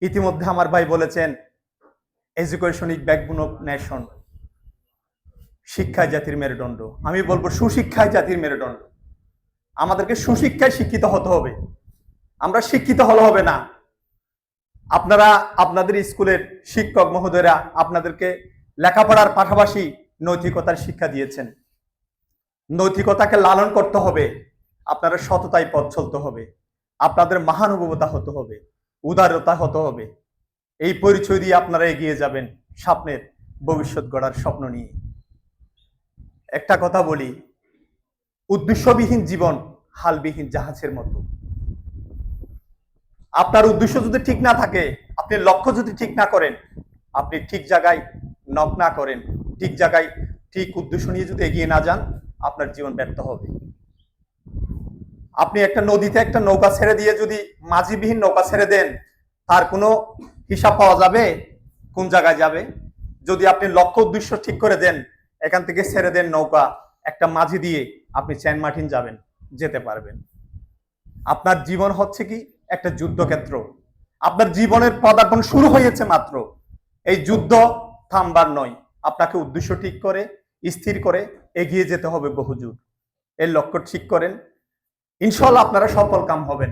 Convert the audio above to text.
ইতিমধ্যে আমার ভাই বলেছেন education is backbone of nation, শিক্ষায় জাতির মেরুদণ্ড। আমি বলবো সুশিক্ষায় জাতির মেরুদণ্ড। আমাদেরকে সুশিক্ষায় শিক্ষিত হতে হবে, আমরা শিক্ষিত হলে হবে না। আপনারা আপনাদের স্কুলের শিক্ষক মহোদয়রা আপনাদেরকে লেখাপড়ার পাশাপাশি নৈতিকতার শিক্ষা দিয়েছেন। নৈতিকতাকে লালন করতে হবে, আপনারা সততায় পথ চলতে হবে, আপনাদের মহানুভবতা হতে হবে, উদারতা হতে হবে। এই পরিচয় দিয়ে আপনারা এগিয়ে যাবেন স্বপ্নের ভবিষ্যৎ গড়ার স্বপ্ন নিয়ে। একটা কথা বলি, উদ্দেশ্যবিহীন জীবন হালবিহীন জাহাজের মতো। আপনার উদ্দেশ্য যদি ঠিক না থাকে, আপনি লক্ষ্য যদি ঠিক না করেন, আপনি ঠিক জায়গায় নক না করেন, ঠিক জায়গায় ঠিক উদ্দেশ্য নিয়ে যদি এগিয়ে না যান, আপনার জীবন ব্যর্থ হবে। আপনি একটা নদীতে একটা নৌকা ছেড়ে দিয়ে যদি মাঝিবিহীন নৌকা ছেড়ে দেন, তার কোনো হিসাব পাওয়া যাবে কোন জায়গায় যাবে? যদি আপনি লক্ষ্য উদ্দেশ্য ঠিক করে দেন, এখান থেকে ছেড়ে দেন নৌকা, একটা মাঝি দিয়ে আপনি সেন্ট মার্টিন যাবেন, যেতে পারবেন। আপনার জীবন হচ্ছে কি একটা যুদ্ধক্ষেত্র। আপনার জীবনের পদার্পণ শুরু হয়েছে মাত্র। এই যুদ্ধ থামবার নয়, আপনাকে উদ্দেশ্য ঠিক করে স্থির করে এগিয়ে যেতে হবে বহুদূর। এর লক্ষ্য ঠিক করেন, ইনশাআল্লাহ আপনারা সফল কাম হবেন।